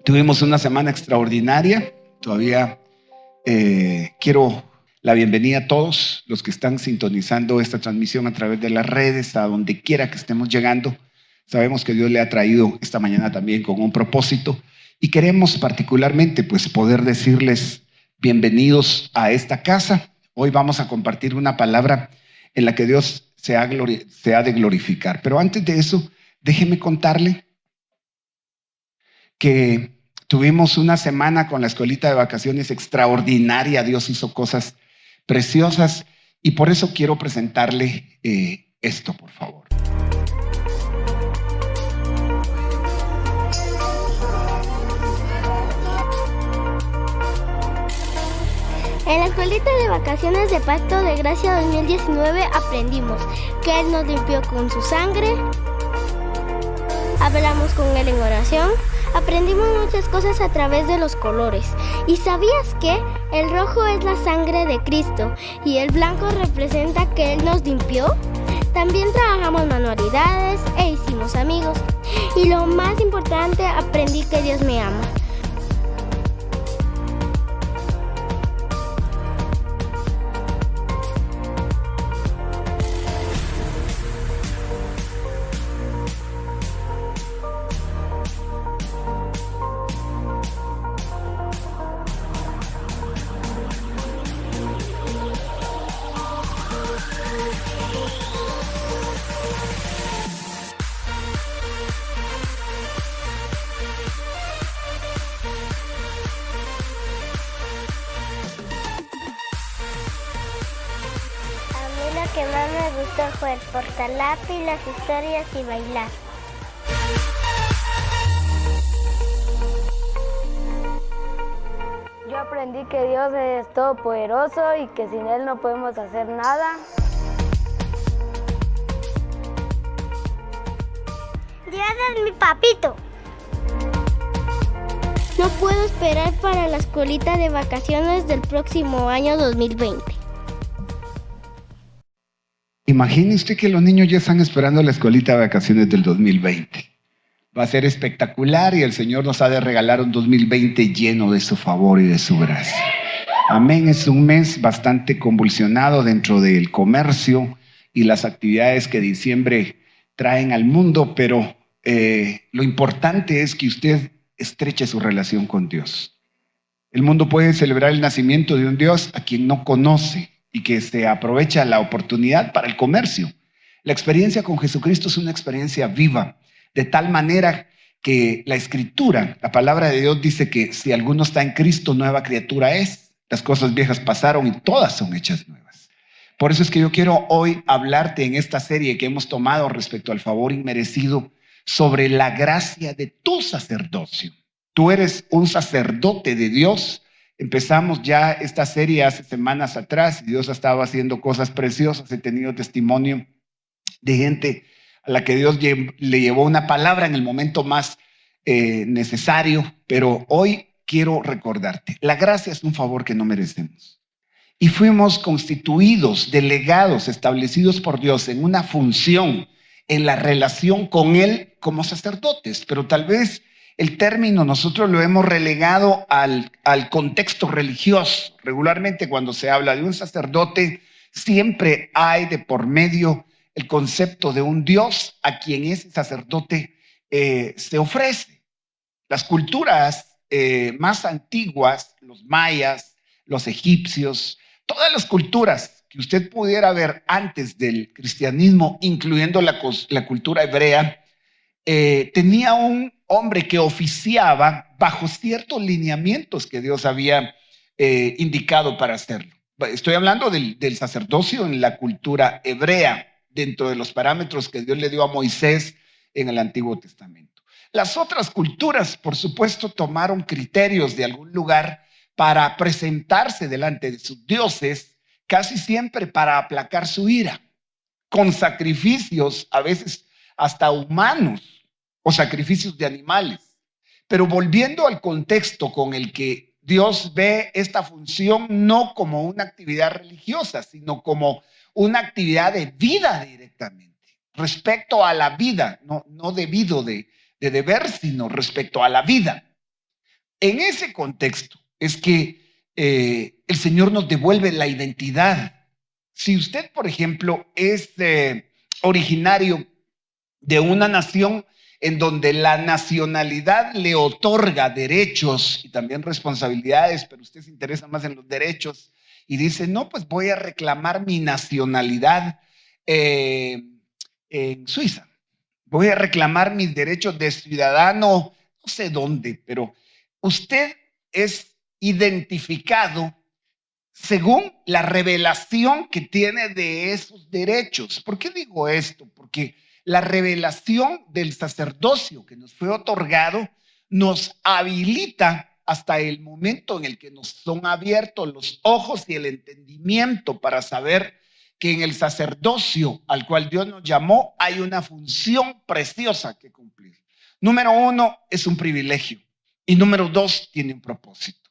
Tuvimos una semana extraordinaria. Todavía quiero la bienvenida a todos los que están sintonizando esta transmisión a través de las redes, a donde quiera que estemos llegando. Sabemos que Dios le ha traído esta mañana también con un propósito y queremos particularmente poder decirles bienvenidos a esta casa. Hoy vamos a compartir una palabra en la que Dios se ha de glorificar. Pero antes de eso, déjeme contarle que tuvimos una semana con la escuelita de vacaciones extraordinaria. Dios hizo cosas preciosas y por eso quiero presentarle esto, por favor. En la escuelita de vacaciones de Pacto de Gracia 2019 aprendimos que Él nos limpió con su sangre, hablamos con Él en oración, aprendimos muchas cosas a través de los colores. ¿Y sabías que el rojo es la sangre de Cristo y el blanco representa que Él nos limpió? También trabajamos manualidades e hicimos amigos. Y lo más importante, aprendí que Dios me ama. Lo que más me gustó fue el portalápiz, las historias y bailar. Yo aprendí que Dios es todopoderoso y que sin Él no podemos hacer nada. Dios es mi papito. No puedo esperar para la escuelita de vacaciones del próximo año 2020. Imagine usted que los niños ya están esperando la escuelita de vacaciones del 2020. Va a ser espectacular y el Señor nos ha de regalar un 2020 lleno de su favor y de su gracia. Amén. Es un mes bastante convulsionado dentro del comercio y las actividades que diciembre traen al mundo, pero lo importante es que usted estreche su relación con Dios. El mundo puede celebrar el nacimiento de un Dios a quien no conoce y que se aprovecha la oportunidad para el comercio. La experiencia con Jesucristo es una experiencia viva, de tal manera que la Escritura, la palabra de Dios dice que si alguno está en Cristo, nueva criatura es. Las cosas viejas pasaron y todas son hechas nuevas. Por eso es que yo quiero hoy hablarte en esta serie que hemos tomado respecto al favor inmerecido sobre la gracia de tu sacerdocio. Tú eres un sacerdote de Dios. Empezamos ya esta serie hace semanas atrás y Dios ha estado haciendo cosas preciosas. He tenido testimonio de gente a la que Dios le llevó una palabra en el momento más necesario, pero hoy quiero recordarte, la gracia es un favor que no merecemos. Y fuimos constituidos, delegados, establecidos por Dios en una función, en la relación con Él como sacerdotes, pero tal vez el término nosotros lo hemos relegado al contexto religioso. Regularmente cuando se habla de un sacerdote, siempre hay de por medio el concepto de un Dios a quien ese sacerdote se ofrece. Las culturas más antiguas, los mayas, los egipcios, todas las culturas que usted pudiera ver antes del cristianismo, incluyendo la cultura hebrea, tenía un hombre que oficiaba bajo ciertos lineamientos que Dios había indicado para hacerlo. Estoy hablando del sacerdocio en la cultura hebrea, dentro de los parámetros que Dios le dio a Moisés en el Antiguo Testamento. Las otras culturas, por supuesto, tomaron criterios de algún lugar para presentarse delante de sus dioses, casi siempre para aplacar su ira, con sacrificios, a veces hasta humanos, o sacrificios de animales. Pero volviendo al contexto con el que Dios ve esta función no como una actividad religiosa, sino como una actividad de vida directamente, respecto a la vida, no debido de deber, sino respecto a la vida. En ese contexto es que el Señor nos devuelve la identidad. Si usted, por ejemplo, es originario de una nación en donde la nacionalidad le otorga derechos y también responsabilidades, pero usted se interesa más en los derechos y dice, no, pues voy a reclamar mi nacionalidad en Suiza. Voy a reclamar mis derechos de ciudadano, no sé dónde, pero usted es identificado según la revelación que tiene de esos derechos. ¿Por qué digo esto? Porque la revelación del sacerdocio que nos fue otorgado nos habilita hasta el momento en el que nos son abiertos los ojos y el entendimiento para saber que en el sacerdocio al cual Dios nos llamó hay una función preciosa que cumplir. Número uno, es un privilegio. Y número dos, tiene un propósito.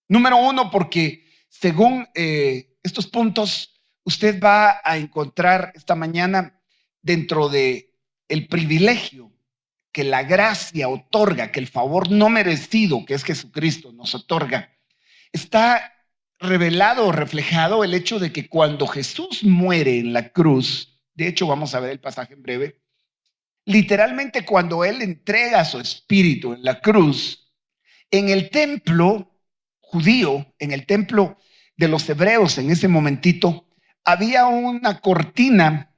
Número uno, porque según estos puntos, usted va a encontrar esta mañana dentro de el privilegio que la gracia otorga, que el favor no merecido, que es Jesucristo, nos otorga, está revelado o reflejado el hecho de que cuando Jesús muere en la cruz, de hecho vamos a ver el pasaje en breve, literalmente cuando Él entrega su espíritu en la cruz, en el templo judío, en el templo de los hebreos en ese momentito, había una cortina,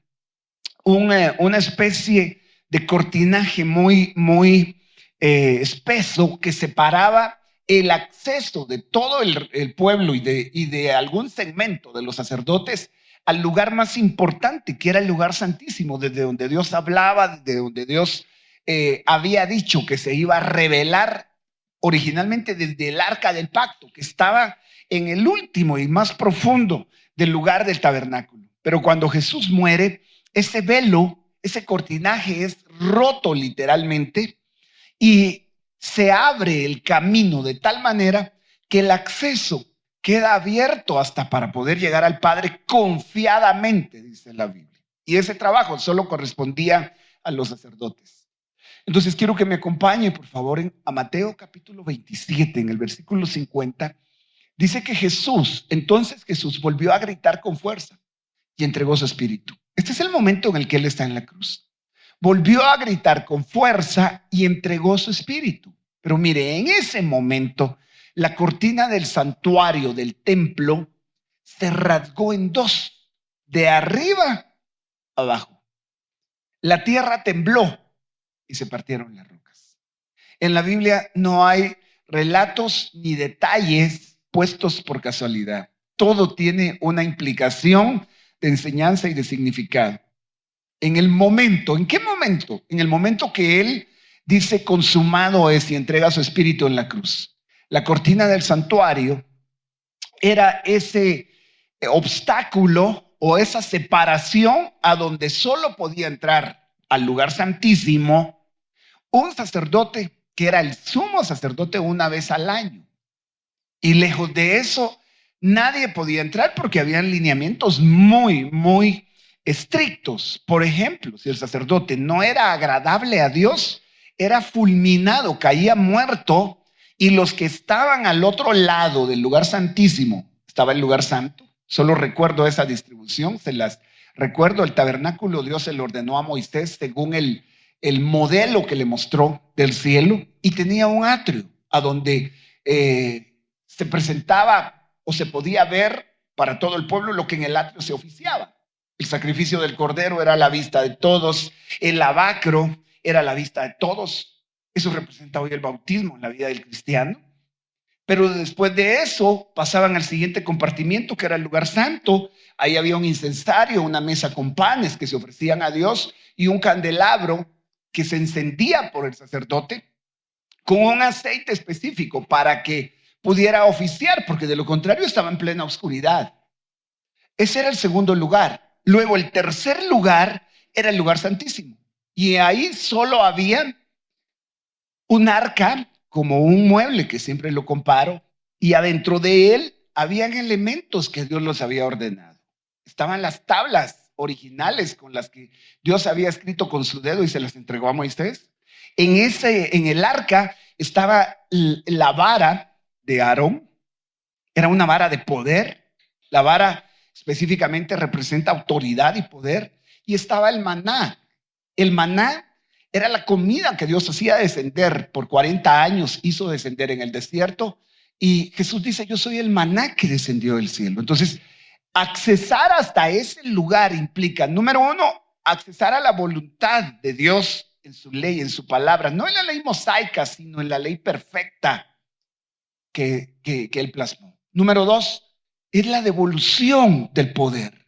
una especie de cortinaje muy espeso que separaba el acceso de todo el pueblo y de algún segmento de los sacerdotes al lugar más importante, que era el lugar santísimo, desde donde Dios hablaba, desde donde Dios había dicho que se iba a revelar originalmente desde el arca del pacto, que estaba en el último y más profundo del lugar del tabernáculo. Pero cuando Jesús muere, ese velo, ese cortinaje es roto literalmente y se abre el camino de tal manera que el acceso queda abierto hasta para poder llegar al Padre confiadamente, dice la Biblia. Y ese trabajo solo correspondía a los sacerdotes. Entonces quiero que me acompañe, por favor, a Mateo capítulo 27, en el versículo 50. Dice que entonces Jesús volvió a gritar con fuerza y entregó su espíritu. Este es el momento en el que Él está en la cruz. Volvió a gritar con fuerza y entregó su espíritu. Pero mire, en ese momento, la cortina del santuario, del templo, se rasgó en dos, de arriba a abajo. La tierra tembló y se partieron las rocas. En la Biblia no hay relatos ni detalles puestos por casualidad. Todo tiene una implicación de enseñanza y de significado. En el momento, ¿en qué momento? En el momento que Él dice consumado es y entrega su espíritu en la cruz. La cortina del santuario era ese obstáculo o esa separación a donde solo podía entrar al lugar santísimo un sacerdote que era el sumo sacerdote una vez al año. Y lejos de eso, nadie podía entrar porque habían lineamientos muy estrictos. Por ejemplo, si el sacerdote no era agradable a Dios, era fulminado, caía muerto, y los que estaban al otro lado del lugar santísimo, estaba el lugar santo. Solo recuerdo esa distribución, se las recuerdo. El tabernáculo Dios se lo ordenó a Moisés según el modelo que le mostró del cielo, y tenía un atrio a donde se presentaba o se podía ver para todo el pueblo lo que en el atrio se oficiaba. El sacrificio del cordero era a la vista de todos, el lavacro era a la vista de todos. Eso representa hoy el bautismo en la vida del cristiano. Pero después de eso pasaban al siguiente compartimiento, que era el lugar santo. Ahí había un incensario, una mesa con panes que se ofrecían a Dios y un candelabro que se encendía por el sacerdote con un aceite específico para que pudiera oficiar, porque de lo contrario estaba en plena oscuridad. Ese era el segundo lugar. Luego el tercer lugar era el lugar santísimo, y ahí solo había un arca, como un mueble, que siempre lo comparo, y adentro de él habían elementos que Dios los había ordenado. Estaban las tablas originales con las que Dios había escrito con su dedo y se las entregó a Moisés. En el arca estaba la vara de Aarón, era una vara de poder. La vara específicamente representa autoridad y poder. Y estaba el maná. El maná era la comida que Dios hacía descender por 40 años, hizo descender en el desierto. Y Jesús dice, yo soy el maná que descendió del cielo. Entonces, accesar hasta ese lugar implica, número uno, accesar a la voluntad de Dios en su ley, en su palabra, no en la ley mosaica, sino en la ley perfecta que Él plasmó. Número dos, es la devolución del poder.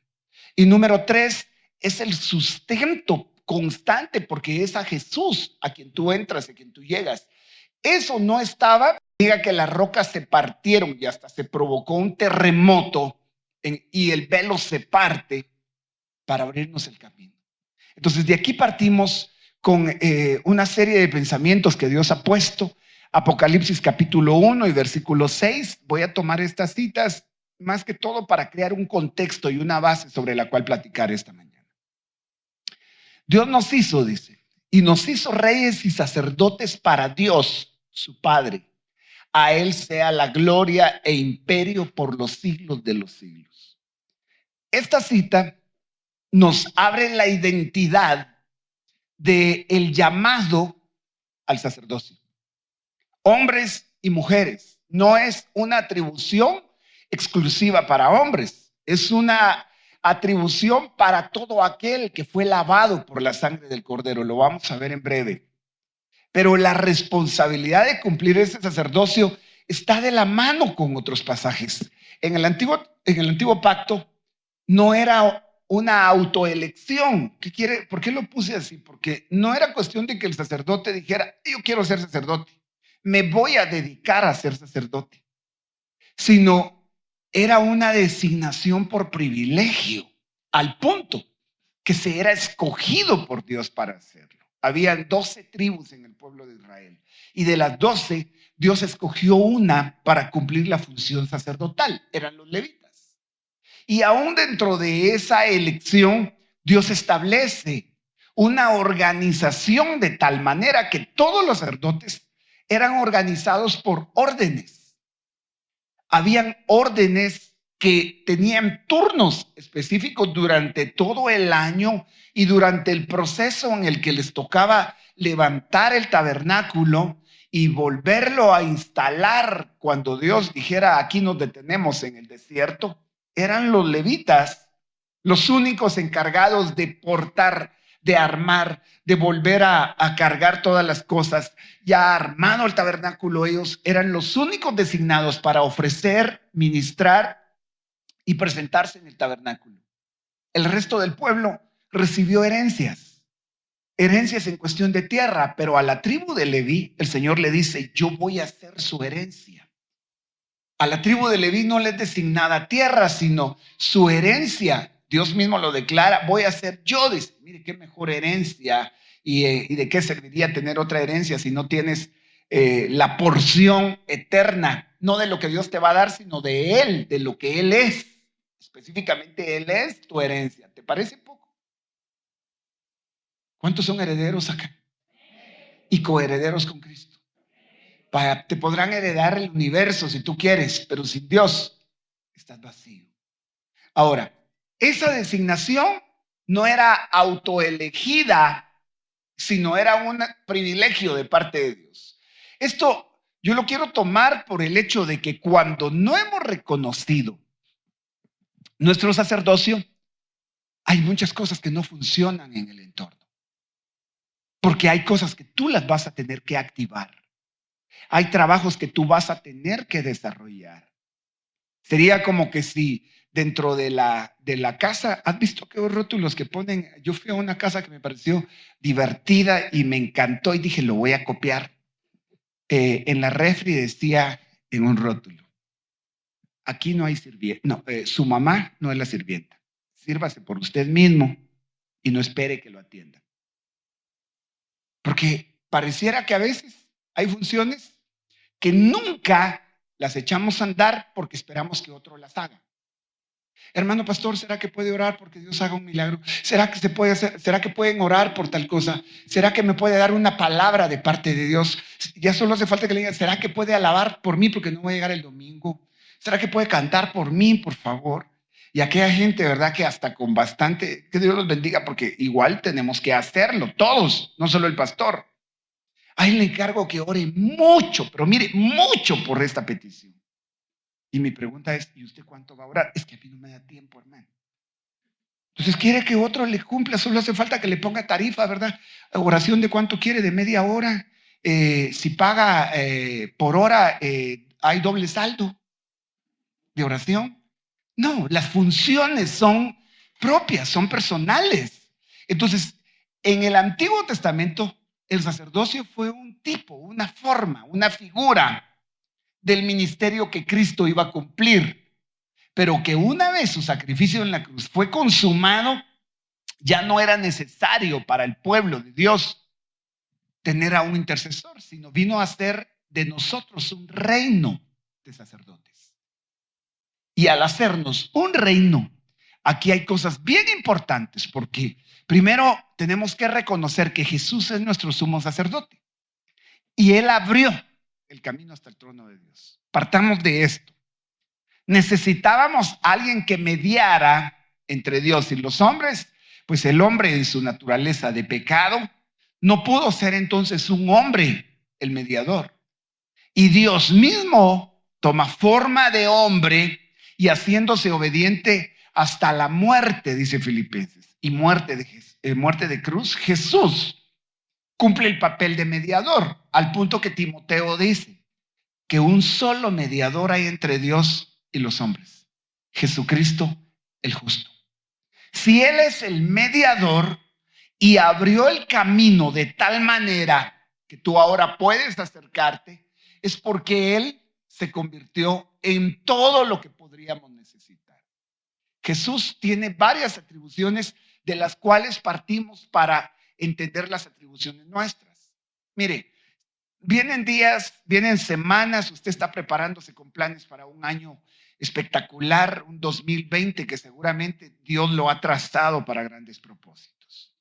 Y número tres, es el sustento constante, porque es a Jesús a quien tú entras, a quien tú llegas. Eso no estaba, diga que las rocas se partieron y hasta se provocó un terremoto y el velo se parte para abrirnos el camino. Entonces de aquí partimos con una serie de pensamientos que Dios ha puesto. Apocalipsis capítulo 1 y versículo 6. Voy a tomar estas citas más que todo para crear un contexto y una base sobre la cual platicar esta mañana. Dios nos hizo, dice, y nos hizo reyes y sacerdotes para Dios, su Padre. A Él sea la gloria e imperio por los siglos de los siglos. Esta cita nos abre la identidad del llamado al sacerdocio. Hombres y mujeres. No es una atribución exclusiva para hombres. Es una atribución para todo aquel que fue lavado por la sangre del Cordero. Lo vamos a ver en breve. Pero la responsabilidad de cumplir ese sacerdocio está de la mano con otros pasajes. En el antiguo pacto no era una autoelección. ¿Por qué lo puse así? Porque no era cuestión de que el sacerdote dijera, yo quiero ser sacerdote, me voy a dedicar a ser sacerdote, sino era una designación por privilegio, al punto que se era escogido por Dios para hacerlo. Habían 12 tribus en el pueblo de Israel y de las 12, Dios escogió una para cumplir la función sacerdotal, eran los levitas. Y aún dentro de esa elección, Dios establece una organización de tal manera que todos los sacerdotes eran organizados por órdenes. Habían órdenes que tenían turnos específicos durante todo el año y durante el proceso en el que les tocaba levantar el tabernáculo y volverlo a instalar cuando Dios dijera, aquí nos detenemos en el desierto, eran los levitas los únicos encargados de portar, de armar, de volver a cargar todas las cosas. Ya armado el tabernáculo, ellos eran los únicos designados para ofrecer, ministrar y presentarse en el tabernáculo. El resto del pueblo recibió herencias en cuestión de tierra, pero a la tribu de Leví el Señor le dice, yo voy a ser su herencia. A la tribu de Leví no le es designada tierra, sino su herencia. Dios mismo lo declara, voy a ser yo. Dice, mire qué mejor herencia y de qué serviría tener otra herencia si no tienes la porción eterna, no de lo que Dios te va a dar, sino de Él, de lo que Él es. Específicamente Él es tu herencia. ¿Te parece poco? ¿Cuántos son herederos acá? Y coherederos con Cristo. Te podrán heredar el universo si tú quieres, pero sin Dios estás vacío. Ahora, esa designación no era autoelegida, sino era un privilegio de parte de Dios. Esto yo lo quiero tomar por el hecho de que cuando no hemos reconocido nuestro sacerdocio, hay muchas cosas que no funcionan en el entorno. Porque hay cosas que tú las vas a tener que activar. Hay trabajos que tú vas a tener que desarrollar. Sería como que si dentro de la casa, ¿has visto qué rótulos que ponen? Yo fui a una casa que me pareció divertida y me encantó y dije, lo voy a copiar. En la refri decía en un rótulo, aquí no hay sirvienta. No, su mamá no es la sirvienta. Sírvase por usted mismo y no espere que lo atiendan. Porque pareciera que a veces hay funciones que nunca las echamos a andar porque esperamos que otro las haga. Hermano pastor, ¿será que puede orar porque Dios haga un milagro? ¿Será que se puede hacer? ¿Será que pueden orar por tal cosa? ¿Será que me puede dar una palabra de parte de Dios? Ya solo hace falta que le digan, ¿será que puede alabar por mí porque no voy a llegar el domingo? ¿Será que puede cantar por mí, por favor? Y aquella gente, ¿verdad? Que hasta con bastante, que Dios los bendiga, porque igual tenemos que hacerlo, todos, no solo el pastor. Ahí le encargo que ore mucho, pero mire, mucho por esta petición. Y mi pregunta es, ¿y usted cuánto va a orar? Es que a mí no me da tiempo, hermano. Entonces quiere que otro le cumpla, solo hace falta que le ponga tarifa, ¿verdad? Oración de cuánto quiere, de media hora. Si paga por hora, hay doble saldo de oración. No, las funciones son propias, son personales. Entonces, en el Antiguo Testamento, el sacerdocio fue un tipo, una forma, una figura del ministerio que Cristo iba a cumplir, pero que una vez su sacrificio en la cruz fue consumado, ya no era necesario para el pueblo de Dios tener a un intercesor, sino vino a ser de nosotros un reino de sacerdotes. Y al hacernos un reino, aquí hay cosas bien importantes, porque primero tenemos que reconocer que Jesús es nuestro sumo sacerdote y Él abrió el camino hasta el trono de Dios. Partamos de esto. Necesitábamos a alguien que mediara entre Dios y los hombres, pues el hombre en su naturaleza de pecado no pudo ser entonces un hombre el mediador. Y Dios mismo toma forma de hombre y haciéndose obediente hasta la muerte, dice Filipenses, y muerte de cruz, Jesús cumple el papel de mediador, al punto que Timoteo dice que un solo mediador hay entre Dios y los hombres, Jesucristo el justo. Si Él es el mediador y abrió el camino de tal manera que tú ahora puedes acercarte, es porque Él se convirtió en todo lo que podríamos necesitar. Jesús tiene varias atribuciones de las cuales partimos para entender las atribuciones nuestras. Mire, vienen días, vienen semanas, usted está preparándose con planes para un año espectacular, un 2020 que seguramente Dios lo ha trazado para grandes propósitos.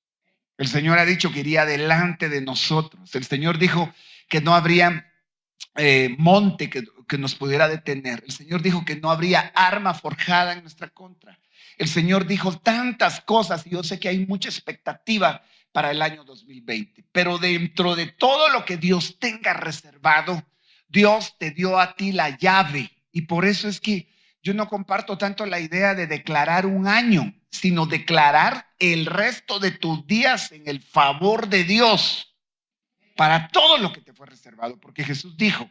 El Señor ha dicho que iría delante de nosotros. El Señor dijo que no habría monte que nos pudiera detener. El Señor dijo que no habría arma forjada en nuestra contra. El Señor dijo tantas cosas y yo sé que hay mucha expectativa para el año 2020, pero dentro de todo lo que Dios tenga reservado, Dios te dio a ti la llave. Y por eso es que yo no comparto tanto la idea de declarar un año, sino declarar el resto de tus días en el favor de Dios para todo lo que te fue reservado, porque Jesús dijo,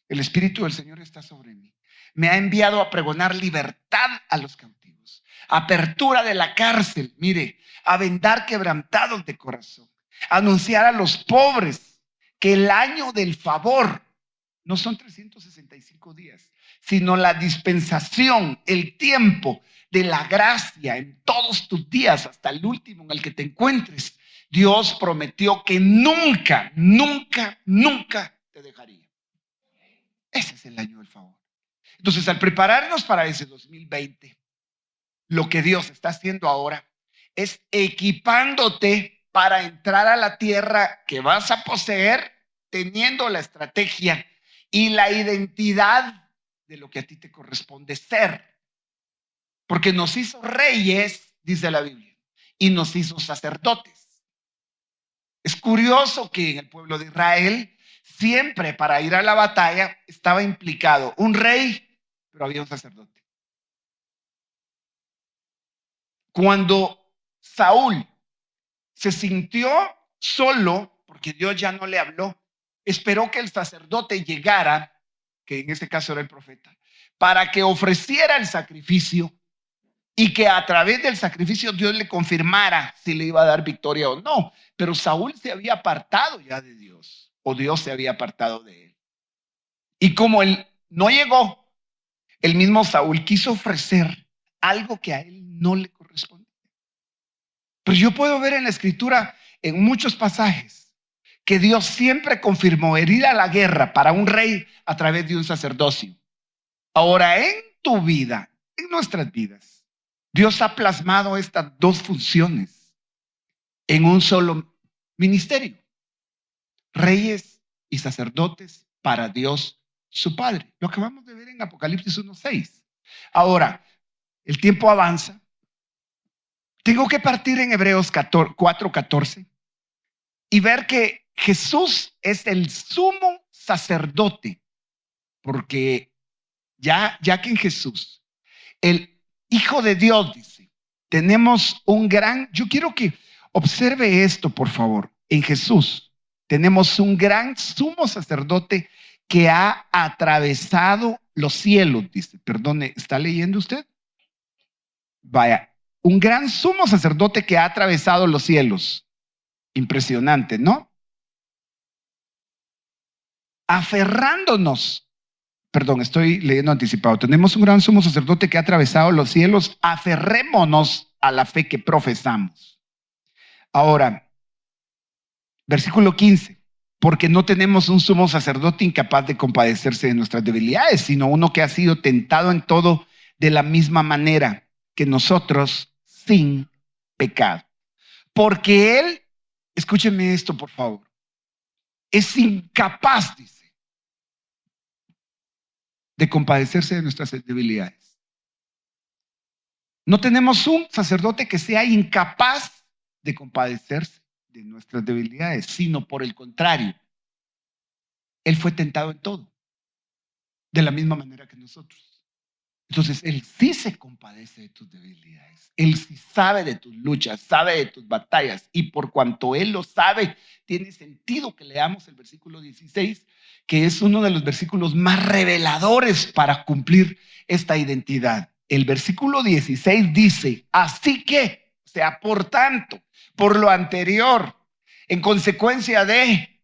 el Espíritu del Señor está sobre mí. Me ha enviado a pregonar libertad a los cautivos, apertura de la cárcel, mire, a vendar quebrantados de corazón, anunciar a los pobres que el año del favor no son 365 días, sino la dispensación, el tiempo de la gracia en todos tus días, hasta el último en el que te encuentres. Dios prometió que nunca, nunca, nunca te dejaría. Ese es el año del favor. Entonces, al prepararnos para ese 2020, lo que Dios está haciendo ahora es equipándote para entrar a la tierra que vas a poseer, teniendo la estrategia y la identidad de lo que a ti te corresponde ser. Porque nos hizo reyes, dice la Biblia, y nos hizo sacerdotes. Es curioso que en el pueblo de Israel siempre para ir a la batalla estaba implicado un rey, pero había un sacerdote. Cuando Saúl se sintió solo, porque Dios ya no le habló, esperó que el sacerdote llegara, que en este caso era el profeta, para que ofreciera el sacrificio y que a través del sacrificio Dios le confirmara si le iba a dar victoria o no. Pero Saúl se había apartado ya de Dios, o Dios se había apartado de él. Y como él no llegó, el mismo Saúl quiso ofrecer algo que a él no le correspondía. Pero yo puedo ver en la Escritura, en muchos pasajes, que Dios siempre confirmó ir a la guerra para un rey a través de un sacerdocio. Ahora, en tu vida, en nuestras vidas, Dios ha plasmado estas dos funciones en un solo ministerio. Reyes y sacerdotes para Dios su Padre. Lo acabamos de ver en Apocalipsis 1:6. Ahora, el tiempo avanza. Tengo que partir en Hebreos 4:14 y ver que Jesús es el sumo sacerdote, porque ya que en Jesús, el Hijo de Dios, dice, tenemos un gran, yo quiero que observe esto, por favor. En Jesús tenemos un gran sumo sacerdote que ha atravesado los cielos, dice. Perdone, ¿está leyendo usted? Vaya, un gran sumo sacerdote que ha atravesado los cielos. Impresionante, ¿no? Aferrándonos, perdón, estoy leyendo anticipado. Tenemos un gran sumo sacerdote que ha atravesado los cielos. Aferrémonos a la fe que profesamos. Ahora, versículo 15. Porque no tenemos un sumo sacerdote incapaz de compadecerse de nuestras debilidades, sino uno que ha sido tentado en todo de la misma manera que nosotros, sin pecado. Porque Él, escúcheme esto por favor, es incapaz, dice, de compadecerse de nuestras debilidades. No tenemos un sacerdote que sea incapaz de compadecerse de nuestras debilidades, sino por el contrario, Él fue tentado en todo, de la misma manera que nosotros. Entonces, Él sí se compadece de tus debilidades. Él sí sabe de tus luchas, sabe de tus batallas. Y por cuanto Él lo sabe, tiene sentido que leamos el versículo 16, que es uno de los versículos más reveladores para cumplir esta identidad. El versículo 16 dice, así que, o sea, por tanto, por lo anterior, en consecuencia de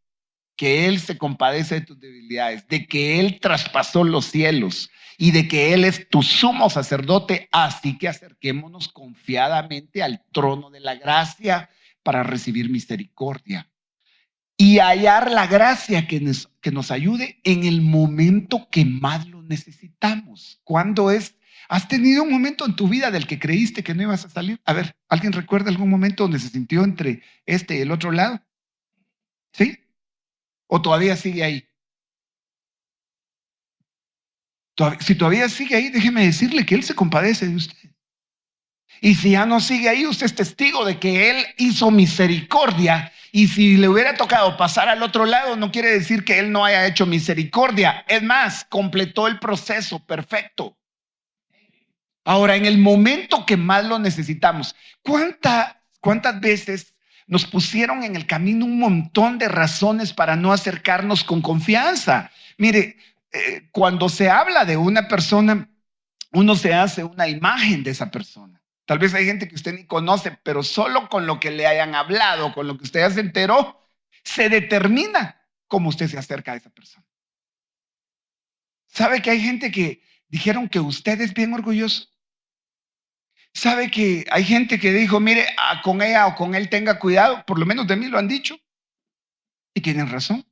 que Él se compadece de tus debilidades, de que Él traspasó los cielos y de que Él es tu sumo sacerdote, así que acerquémonos confiadamente al trono de la gracia para recibir misericordia y hallar la gracia que nos ayude en el momento que más lo necesitamos. ¿Cuándo es? ¿Has tenido un momento en tu vida del que creíste que no ibas a salir? A ver, ¿alguien recuerda algún momento donde se sintió entre este y el otro lado? ¿Sí? ¿O todavía sigue ahí? Si todavía sigue ahí, déjeme decirle que Él se compadece de usted. Y si ya no sigue ahí, usted es testigo de que Él hizo misericordia. Y si le hubiera tocado pasar al otro lado, no quiere decir que Él no haya hecho misericordia. Es más, completó el proceso perfecto. Ahora, en el momento que más lo necesitamos, ¿cuántas veces nos pusieron en el camino un montón de razones para no acercarnos con confianza? Mire, cuando se habla de una persona, uno se hace una imagen de esa persona. Tal vez hay gente que usted ni conoce, pero solo con lo que le hayan hablado, con lo que usted ya se enteró, se determina cómo usted se acerca a esa persona. ¿Sabe que hay gente que dijeron que usted es bien orgulloso? ¿Sabe que hay gente que dijo, mire, con ella o con él tenga cuidado? Por lo menos de mí lo han dicho. Y tienen razón.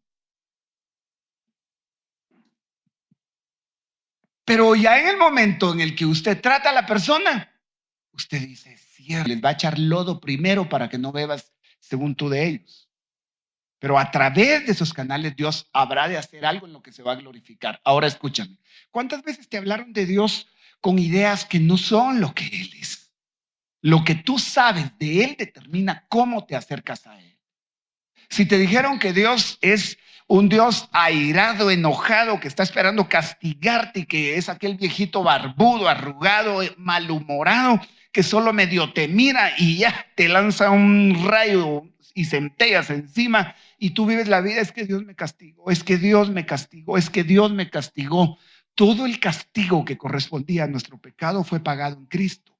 Pero ya en el momento en el que usted trata a la persona, usted dice, sí, les va a echar lodo primero para que no bebas según tú de ellos. Pero a través de esos canales Dios habrá de hacer algo en lo que se va a glorificar. Ahora escúchame, ¿cuántas veces te hablaron de Dios con ideas que no son lo que Él es? Lo que tú sabes de Él determina cómo te acercas a Él. Si te dijeron que Dios es un Dios airado, enojado, que está esperando castigarte y que es aquel viejito barbudo, arrugado, malhumorado, que solo medio te mira y ya te lanza un rayo y centellas encima y tú vives la vida, es que Dios me castigó, es que Dios me castigó, es que Dios me castigó. Todo el castigo que correspondía a nuestro pecado fue pagado en Cristo.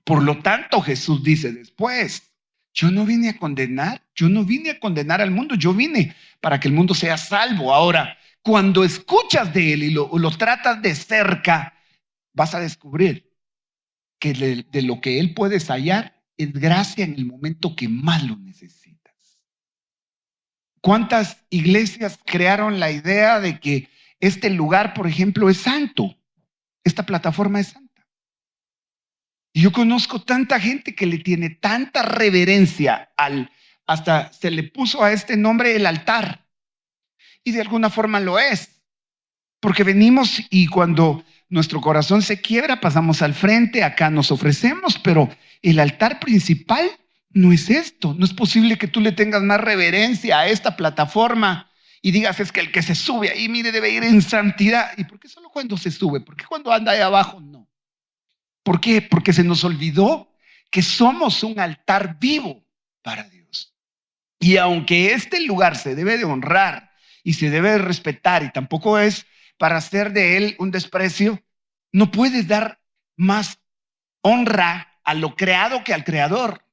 Por lo tanto, Jesús dice después, yo no vine a condenar al mundo, yo vine para que el mundo sea salvo. Ahora, cuando escuchas de Él y lo tratas de cerca, vas a descubrir que de lo que Él puedes hallar es gracia en el momento que más lo necesitas. ¿Cuántas iglesias crearon la idea de que este lugar, por ejemplo, es santo? Esta plataforma es santa. Y yo conozco tanta gente que le tiene tanta reverencia hasta se le puso a este nombre el altar. Y de alguna forma lo es. Porque venimos y cuando nuestro corazón se quiebra, pasamos al frente, acá nos ofrecemos, pero el altar principal no es esto. No es posible que tú le tengas más reverencia a esta plataforma y digas, es que el que se sube ahí, mire, debe ir en santidad. ¿Y por qué solo cuando se sube? ¿Por qué cuando anda ahí abajo no? ¿Por qué? Porque se nos olvidó que somos un altar vivo para Dios. Y aunque este lugar se debe de honrar y se debe de respetar, y tampoco es para hacer de él un desprecio, no puedes dar más honra a lo creado que al creador.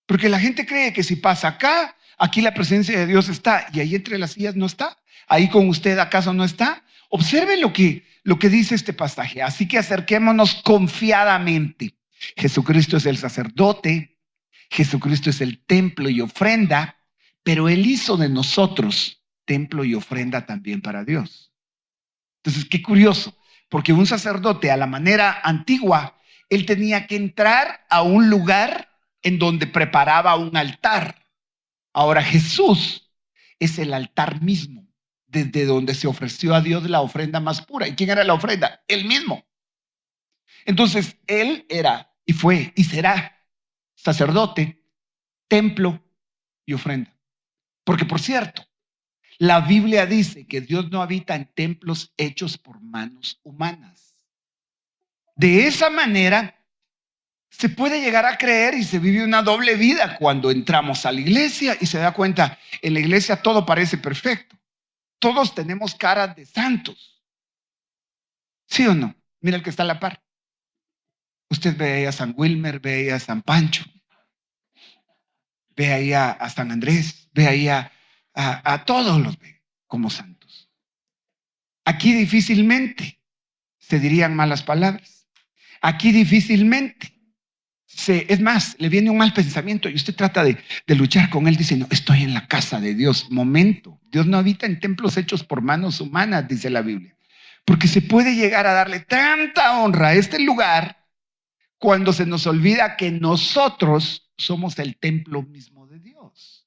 Porque la gente cree que si pasa acá, aquí la presencia de Dios está, y ahí entre las sillas no está. Ahí con usted acaso no está. Observe lo que dice este pasaje. Así que acerquémonos confiadamente. Jesucristo es el sacerdote, Jesucristo es el templo y ofrenda, pero Él hizo de nosotros templo y ofrenda también para Dios. Entonces, qué curioso, porque un sacerdote a la manera antigua, él tenía que entrar a un lugar en donde preparaba un altar. Ahora Jesús es el altar mismo, desde donde se ofreció a Dios la ofrenda más pura. ¿Y quién era la ofrenda? Él mismo. Entonces, Él era y fue y será sacerdote, templo y ofrenda. Porque, por cierto, la Biblia dice que Dios no habita en templos hechos por manos humanas. De esa manera, se puede llegar a creer y se vive una doble vida cuando entramos a la iglesia y se da cuenta, en la iglesia todo parece perfecto. Todos tenemos caras de santos. ¿Sí o no? Mira el que está a la par. Usted ve ahí a San Wilmer, ve ahí a San Pancho, ve ahí a San Andrés, ve ahí a todos los ve como santos. Aquí difícilmente se dirían malas palabras. Aquí difícilmente es más, le viene un mal pensamiento y usted trata de luchar con él diciendo, estoy en la casa de Dios. Momento, Dios no habita en templos hechos por manos humanas, dice la Biblia. Porque se puede llegar a darle tanta honra a este lugar cuando se nos olvida que nosotros somos el templo mismo de Dios.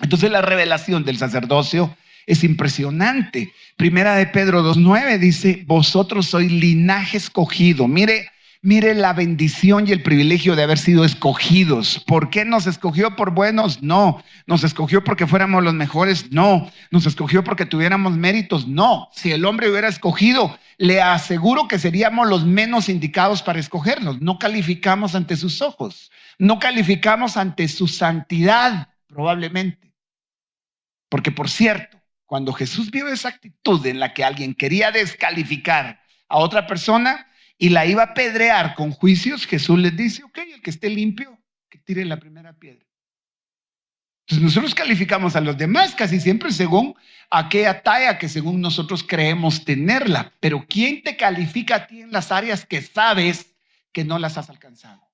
Entonces la revelación del sacerdocio es impresionante. Primera de Pedro 2:9 dice, vosotros sois linaje escogido. Mire la bendición y el privilegio de haber sido escogidos. ¿Por qué nos escogió? ¿Por buenos? No. ¿Nos escogió porque fuéramos los mejores? No. ¿Nos escogió porque tuviéramos méritos? No. Si el hombre hubiera escogido, le aseguro que seríamos los menos indicados para escogernos. No calificamos ante sus ojos. No calificamos ante su santidad, probablemente. Porque, por cierto, cuando Jesús vio esa actitud en la que alguien quería descalificar a otra persona y la iba a apedrear con juicios, Jesús les dice, ok, el que esté limpio, que tire la primera piedra. Entonces nosotros calificamos a los demás casi siempre según aquella talla que según nosotros creemos tenerla. Pero ¿quién te califica a ti en las áreas que sabes que no las has alcanzado?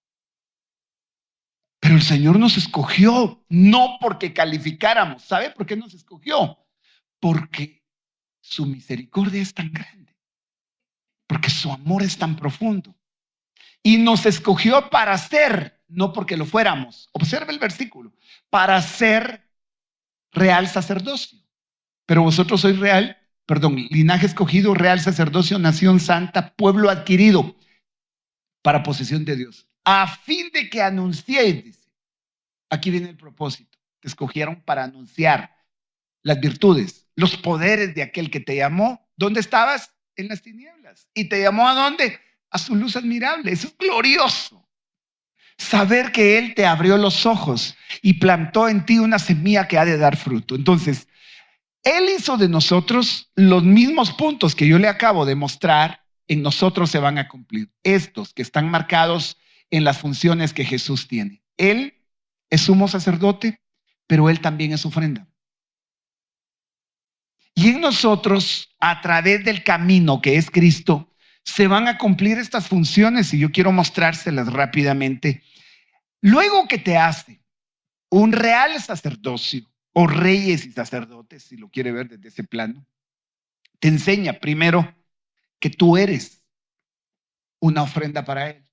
Pero el Señor nos escogió, no porque calificáramos. ¿Sabe por qué nos escogió? Porque su misericordia es tan grande. Porque su amor es tan profundo. Y nos escogió para ser, no porque lo fuéramos. Observe el versículo. Para ser real sacerdocio. Pero vosotros sois linaje escogido, real sacerdocio, nación santa, pueblo adquirido para posesión de Dios. A fin de que anunciéis, dice. Aquí viene el propósito. Te escogieron para anunciar las virtudes, los poderes de aquel que te llamó. ¿Dónde estabas? En las tinieblas. ¿Y te llamó a dónde? A su luz admirable. Eso es glorioso. Saber que Él te abrió los ojos y plantó en ti una semilla que ha de dar fruto. Entonces, Él hizo de nosotros los mismos puntos que yo le acabo de mostrar, en nosotros se van a cumplir. Estos que están marcados en las funciones que Jesús tiene. Él es sumo sacerdote, pero Él también es ofrenda. Y en nosotros, a través del camino que es Cristo, se van a cumplir estas funciones y yo quiero mostrárselas rápidamente. Luego que te hace un real sacerdocio o reyes y sacerdotes, si lo quiere ver desde ese plano, te enseña primero que tú eres una ofrenda para Él.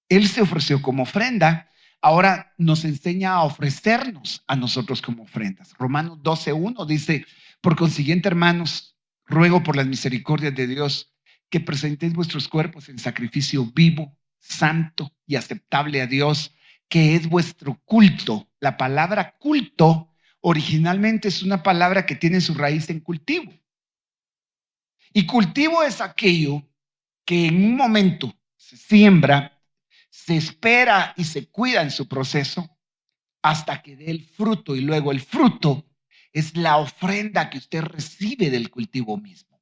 Él se ofreció como ofrenda, ahora nos enseña a ofrecernos a nosotros como ofrendas. Romanos 12:1 dice, por consiguiente, hermanos, ruego por las misericordias de Dios que presentéis vuestros cuerpos en sacrificio vivo, santo y aceptable a Dios, que es vuestro culto. La palabra culto originalmente es una palabra que tiene su raíz en cultivo. Y cultivo es aquello que en un momento se siembra, se espera y se cuida en su proceso hasta que dé el fruto, y luego el fruto es la ofrenda que usted recibe del cultivo mismo.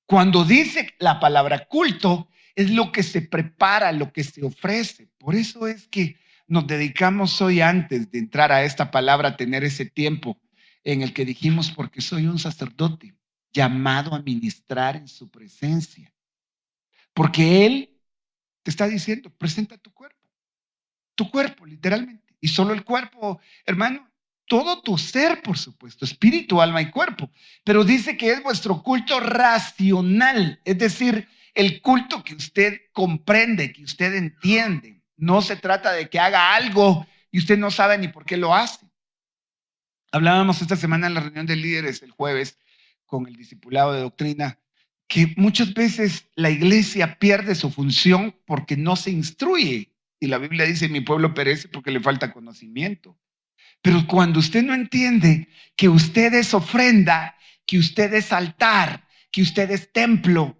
Cuando dice la palabra culto, es lo que se prepara, lo que se ofrece. Por eso es que nos dedicamos hoy, antes de entrar a esta palabra, a tener ese tiempo en el que dijimos, porque soy un sacerdote llamado a ministrar en su presencia. Porque Él te está diciendo, presenta tu cuerpo literalmente. Y solo el cuerpo, hermano, todo tu ser, por supuesto, espíritu, alma y cuerpo. Pero dice que es vuestro culto racional, es decir, el culto que usted comprende, que usted entiende. No se trata de que haga algo y usted no sabe ni por qué lo hace. Hablábamos esta semana en la reunión de líderes el jueves con el discipulado de doctrina, que muchas veces la iglesia pierde su función porque no se instruye. Y la Biblia dice, mi pueblo perece porque le falta conocimiento. Pero cuando usted no entiende que usted es ofrenda, que usted es altar, que usted es templo,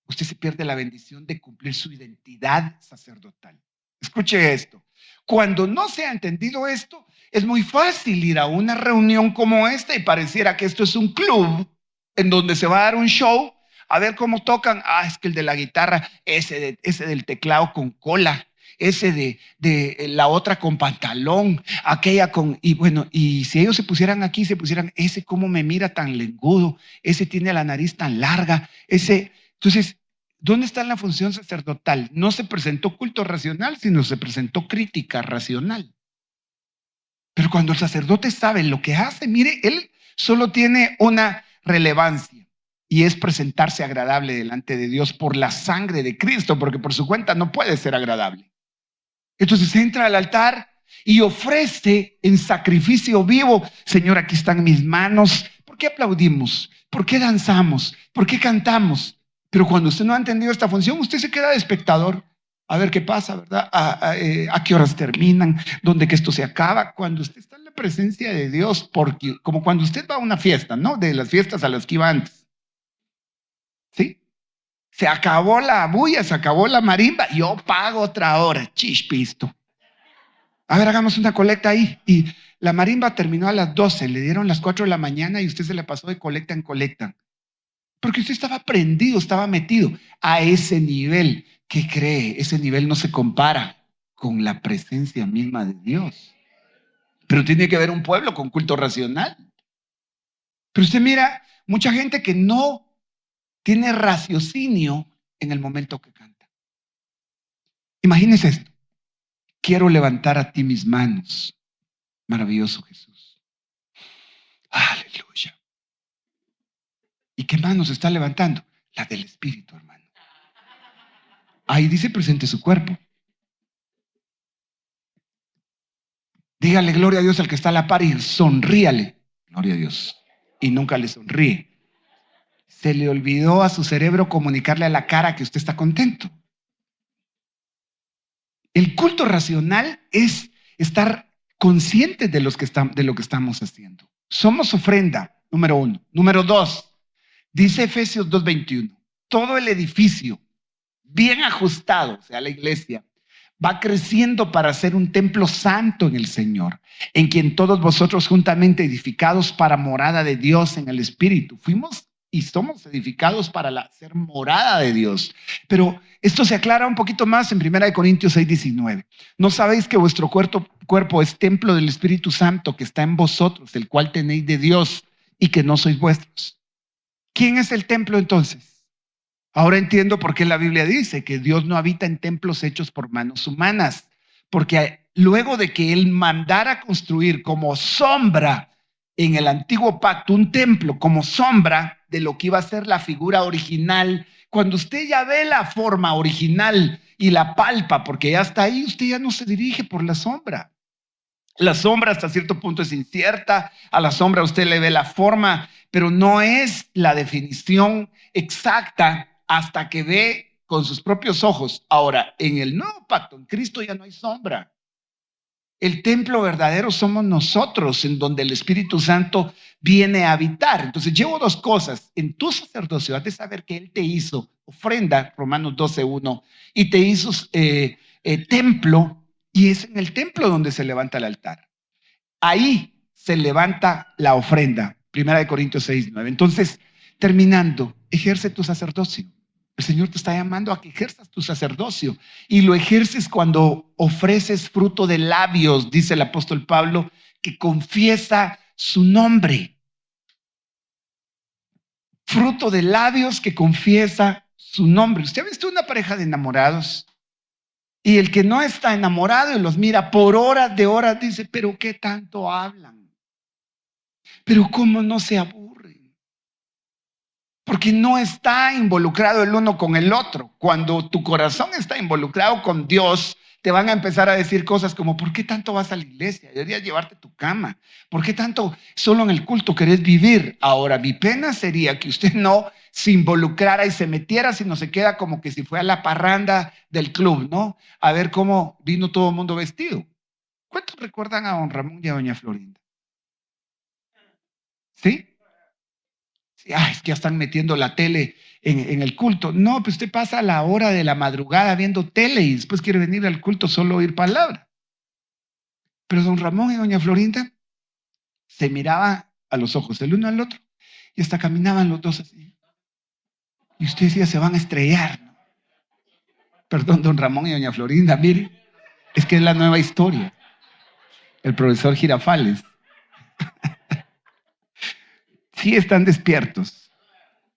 usted se pierde la bendición de cumplir su identidad sacerdotal. Escuche esto. Cuando no se ha entendido esto, es muy fácil ir a una reunión como esta y pareciera que esto es un club en donde se va a dar un show, a ver cómo tocan. Es que el de la guitarra, ese del teclado con cola, ese de la otra con pantalón, aquella con, y bueno, y si ellos se pusieran aquí, ese cómo me mira tan lengudo, ese tiene la nariz tan larga, entonces, ¿dónde está la función sacerdotal? No se presentó culto racional, sino se presentó crítica racional. Pero cuando el sacerdote sabe lo que hace, mire, él solo tiene una relevancia, y es presentarse agradable delante de Dios por la sangre de Cristo, porque por su cuenta no puede ser agradable. Entonces entra al altar y ofrece en sacrificio vivo. Señor, aquí están mis manos. ¿Por qué aplaudimos? ¿Por qué danzamos? ¿Por qué cantamos? Pero cuando usted no ha entendido esta función, usted se queda de espectador. A ver qué pasa, ¿verdad? ¿A qué horas terminan? ¿Dónde que esto se acaba? Cuando usted está en la presencia de Dios, porque como cuando usted va a una fiesta, ¿no? De las fiestas a las que iba antes. ¿Sí? Se acabó la bulla, se acabó la marimba, yo pago otra hora, chispisto. A ver, hagamos una colecta ahí. Y la marimba terminó a las 12, le dieron las 4 de la mañana y usted se le pasó de colecta en colecta. Porque usted estaba prendido, estaba metido a ese nivel. ¿Qué cree? Ese nivel no se compara con la presencia misma de Dios. Pero tiene que haber un pueblo con culto racional. Pero usted mira, mucha gente que no tiene raciocinio en el momento que canta. Imagínese esto. Quiero levantar a ti mis manos. Maravilloso Jesús. Aleluya. ¿Y qué manos está levantando? La del Espíritu, hermano. Ahí dice presente su cuerpo. Dígale gloria a Dios al que está a la par y sonríale. Gloria a Dios. Y nunca le sonríe. Se le olvidó a su cerebro comunicarle a la cara que usted está contento. El culto racional es estar conscientes de lo que estamos haciendo. Somos ofrenda, número 1. Número 2, dice Efesios 2:21, todo el edificio bien ajustado, o sea, la iglesia, va creciendo para ser un templo santo en el Señor, en quien todos vosotros juntamente edificados para morada de Dios en el Espíritu. Fuimos y somos edificados para ser morada de Dios. Pero esto se aclara un poquito más en 1 Corintios 6:19. ¿No sabéis que vuestro cuerpo es templo del Espíritu Santo que está en vosotros, el cual tenéis de Dios y que no sois vuestros? ¿Quién es el templo entonces? Ahora entiendo por qué la Biblia dice que Dios no habita en templos hechos por manos humanas, porque luego de que Él mandara construir como sombra en el antiguo pacto un templo como sombra de lo que iba a ser la figura original cuando usted ya ve la forma original y la palpa, porque ya está ahí, usted ya no se dirige por la sombra. La sombra hasta cierto punto es incierta, a la sombra usted le ve la forma, pero no es la definición exacta hasta que ve con sus propios ojos. Ahora, en el nuevo pacto, en Cristo ya no hay sombra. El templo verdadero somos nosotros, en donde el Espíritu Santo viene a habitar. Entonces llevo dos cosas. En tu sacerdocio has de saber que Él te hizo ofrenda, Romanos 12:1, y te hizo templo, y es en el templo donde se levanta el altar. Ahí se levanta la ofrenda, 1 Corintios 6:9. Entonces, terminando, ejerce tu sacerdocio. El Señor te está llamando a que ejerzas tu sacerdocio y lo ejerces cuando ofreces fruto de labios, dice el apóstol Pablo, que confiesa su nombre. Fruto de labios que confiesa su nombre. ¿Usted ha visto una pareja de enamorados? Y el que no está enamorado y los mira por horas de horas dice, pero ¿qué tanto hablan? Pero ¿cómo no se aburren? Porque no está involucrado el uno con el otro. Cuando tu corazón está involucrado con Dios, te van a empezar a decir cosas como, ¿por qué tanto vas a la iglesia? Deberías llevarte tu cama. ¿Por qué tanto solo en el culto querés vivir? Ahora, mi pena sería que usted no se involucrara y se metiera, sino se queda como que si fuera la parranda del club, ¿no? A ver cómo vino todo el mundo vestido. ¿Cuántos recuerdan a don Ramón y a doña Florinda? ¿Sí? Ay, es que ya están metiendo la tele en el culto. No, pues usted pasa la hora de la madrugada viendo tele y después quiere venir al culto solo a oír palabra. Pero don Ramón y doña Florinda se miraban a los ojos el uno al otro y hasta caminaban los dos así. Y usted decía, se van a estrellar, ¿no? Perdón, don Ramón y doña Florinda, mire, es que es la nueva historia. El profesor Girafales. Sí están despiertos.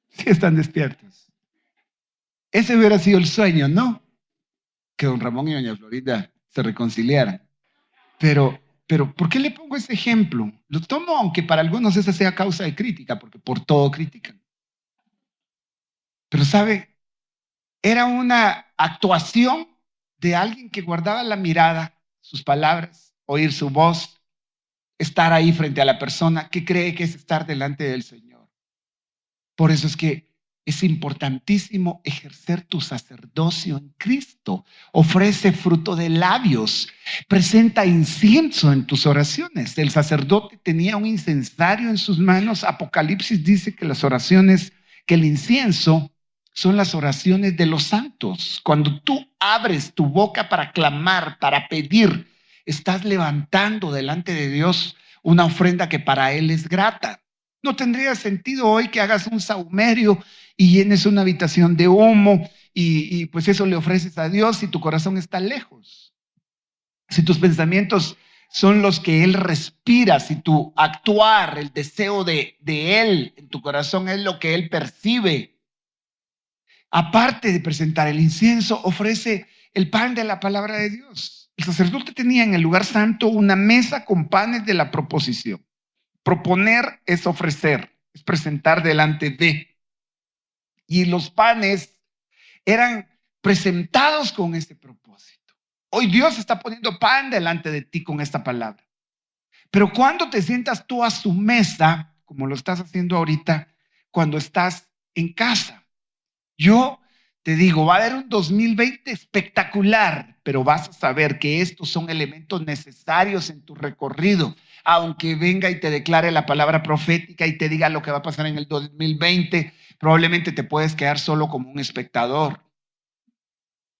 Sí están despiertos. Ese hubiera sido el sueño, ¿no? Que don Ramón y doña Florinda se reconciliaran. Pero, ¿por qué le pongo ese ejemplo? Lo tomo, aunque para algunos esa sea causa de crítica, porque por todo critican. Pero, ¿sabe? Era una actuación de alguien que guardaba la mirada, sus palabras, oír su voz, estar ahí frente a la persona que cree que es estar delante del Señor. Por eso es que es importantísimo ejercer tu sacerdocio en Cristo. Ofrece fruto de labios, presenta incienso en tus oraciones. El sacerdote tenía un incensario en sus manos. Apocalipsis dice que las oraciones, que el incienso son las oraciones de los santos. Cuando tú abres tu boca para clamar, para pedir, estás levantando delante de Dios una ofrenda que para Él es grata. No tendría sentido hoy que hagas un sahumerio y llenes una habitación de humo y pues eso le ofreces a Dios si tu corazón está lejos. Si tus pensamientos son los que Él respira, si tu actuar, el deseo de Él en tu corazón es lo que Él percibe. Aparte de presentar el incienso, ofrece el pan de la palabra de Dios. El sacerdote tenía en el lugar santo una mesa con panes de la proposición. Proponer es ofrecer, es presentar delante de. Y los panes eran presentados con este propósito. Hoy Dios está poniendo pan delante de ti con esta palabra. Pero cuando te sientas tú a su mesa, como lo estás haciendo ahorita, cuando estás en casa, yo te digo, va a haber un 2020 espectacular, pero vas a saber que estos son elementos necesarios en tu recorrido. Aunque venga y te declare la palabra profética y te diga lo que va a pasar en el 2020, probablemente te puedes quedar solo como un espectador.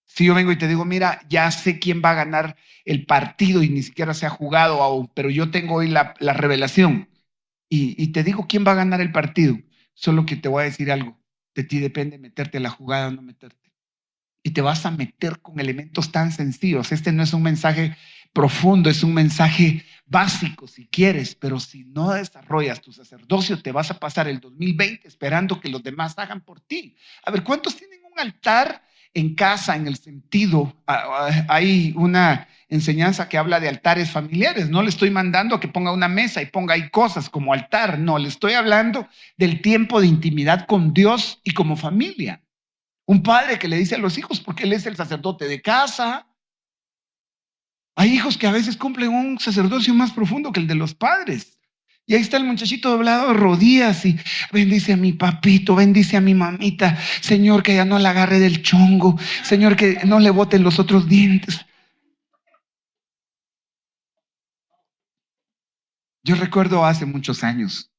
Si yo vengo y te digo, mira, ya sé quién va a ganar el partido y ni siquiera se ha jugado aún, pero yo tengo hoy la revelación y te digo quién va a ganar el partido, solo que te voy a decir algo. De ti depende meterte a la jugada o no meterte. Y te vas a meter con elementos tan sencillos. Este no es un mensaje profundo, es un mensaje básico si quieres, pero si no desarrollas tu sacerdocio, te vas a pasar el 2020 esperando que los demás hagan por ti. A ver, ¿cuántos tienen un altar en casa en el sentido? Hay una enseñanza que habla de altares familiares. No le estoy mandando a que ponga una mesa y ponga ahí cosas como altar. No, le estoy hablando del tiempo de intimidad con Dios y como familia. Un padre que le dice a los hijos, porque él es el sacerdote de casa. Hay hijos que a veces cumplen un sacerdocio más profundo que el de los padres. Y ahí está el muchachito doblado de rodillas y bendice a mi papito, bendice a mi mamita. Señor, que ya no la agarre del chongo. Señor, que no le boten los otros dientes. Yo recuerdo hace muchos años,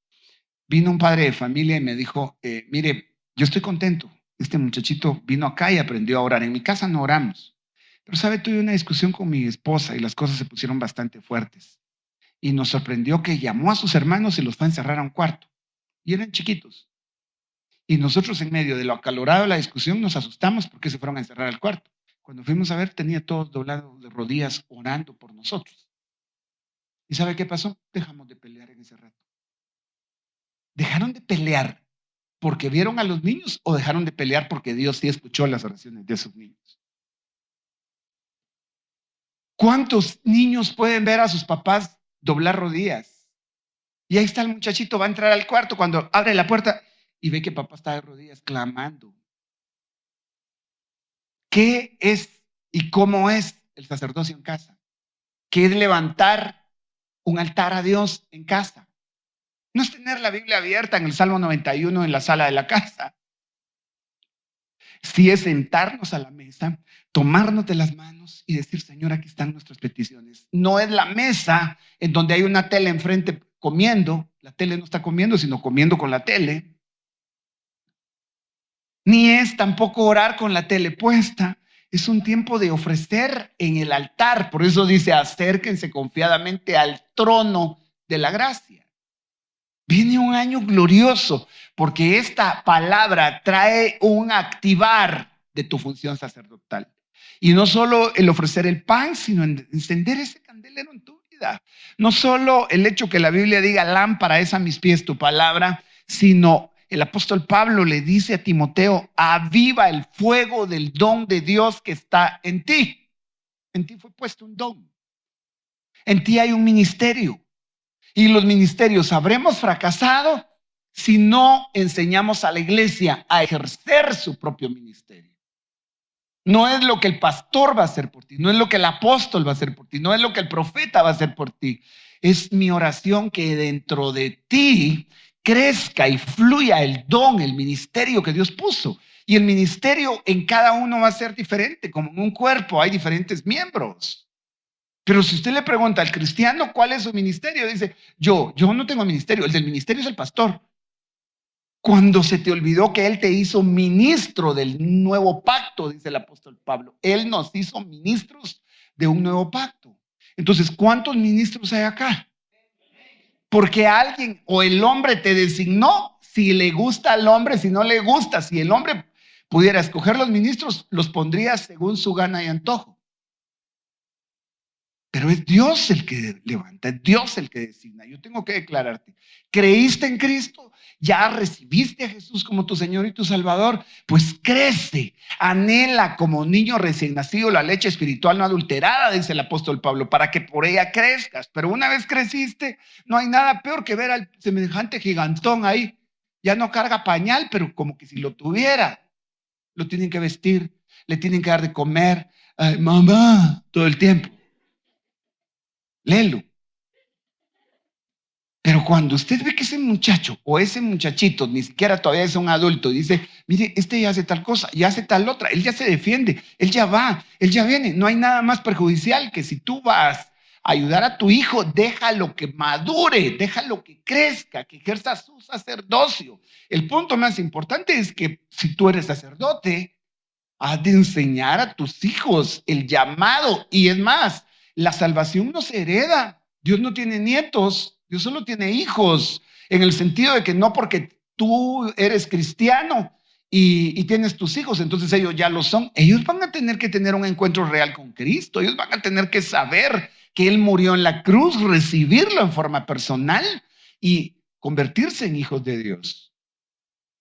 vino un padre de familia y me dijo, mire, yo estoy contento. Este muchachito vino acá y aprendió a orar. En mi casa no oramos. Pero, ¿sabe? Tuve una discusión con mi esposa y las cosas se pusieron bastante fuertes. Y nos sorprendió que llamó a sus hermanos y los fue a encerrar a un cuarto. Y eran chiquitos. Y nosotros, en medio de lo acalorado de la discusión, nos asustamos porque se fueron a encerrar al cuarto. Cuando fuimos a ver, tenía todos doblados de rodillas orando por nosotros. ¿Y sabe qué pasó? Dejamos de pelear en ese rato. ¿Dejaron de pelear porque vieron a los niños o dejaron de pelear porque Dios sí escuchó las oraciones de esos niños? ¿Cuántos niños pueden ver a sus papás doblar rodillas? Y ahí está el muchachito, va a entrar al cuarto cuando abre la puerta y ve que papá está de rodillas clamando. ¿Qué es y cómo es el sacerdocio en casa? ¿Qué es levantar un altar a Dios en casa? No es tener la Biblia abierta en el Salmo 91 en la sala de la casa. Sí es sentarnos a la mesa, tomarnos de las manos y decir, Señor, aquí están nuestras peticiones. No es la mesa en donde hay una tele enfrente comiendo. La tele no está comiendo, sino comiendo con la tele. Ni es tampoco orar con la tele puesta. Es un tiempo de ofrecer en el altar. Por eso dice, acérquense confiadamente al trono de la gracia. Viene un año glorioso porque esta palabra trae un activar de tu función sacerdotal. Y no solo el ofrecer el pan, sino encender ese candelero en tu vida. No solo el hecho que la Biblia diga, lámpara es a mis pies tu palabra, sino el apóstol Pablo le dice a Timoteo, aviva el fuego del don de Dios que está en ti. En ti fue puesto un don. En ti hay un ministerio. Y los ministerios habremos fracasado si no enseñamos a la iglesia a ejercer su propio ministerio. No es lo que el pastor va a hacer por ti, no es lo que el apóstol va a hacer por ti, no es lo que el profeta va a hacer por ti. Es mi oración que dentro de ti crezca y fluya el don, el ministerio que Dios puso. Y el ministerio en cada uno va a ser diferente, como en un cuerpo hay diferentes miembros. Pero si usted le pregunta al cristiano cuál es su ministerio, dice, yo no tengo ministerio, el del ministerio es el pastor. Cuando se te olvidó que Él te hizo ministro del nuevo pacto, dice el apóstol Pablo, Él nos hizo ministros de un nuevo pacto. Entonces, ¿cuántos ministros hay acá? Porque alguien o el hombre te designó, si le gusta al hombre, si no le gusta, si el hombre pudiera escoger los ministros, los pondría según su gana y antojo. Pero es Dios el que levanta, es Dios el que designa. Yo tengo que declararte, ¿creíste en Cristo? ¿Ya recibiste a Jesús como tu Señor y tu Salvador? Pues crece, anhela como niño recién nacido la leche espiritual no adulterada, dice el apóstol Pablo, para que por ella crezcas. Pero una vez creciste, no hay nada peor que ver al semejante gigantón ahí. Ya no carga pañal, pero como que si lo tuviera. Lo tienen que vestir, le tienen que dar de comer. Ay, mamá, todo el tiempo. Léelo. Pero cuando usted ve que ese muchacho o ese muchachito ni siquiera todavía es un adulto y dice, mire, este ya hace tal cosa, ya hace tal otra, él ya se defiende, él ya va, él ya viene. No hay nada más perjudicial que si tú vas a ayudar a tu hijo, déjalo que madure, déjalo que crezca, que ejerza su sacerdocio. El punto más importante es que si tú eres sacerdote, has de enseñar a tus hijos el llamado. Y es más, la salvación no se hereda. Dios no tiene nietos, Dios solo tiene hijos, en el sentido de que no porque tú eres cristiano y tienes tus hijos, entonces ellos ya lo son. Ellos van a tener que tener un encuentro real con Cristo. Ellos van a tener que saber que Él murió en la cruz, recibirlo en forma personal y convertirse en hijos de Dios.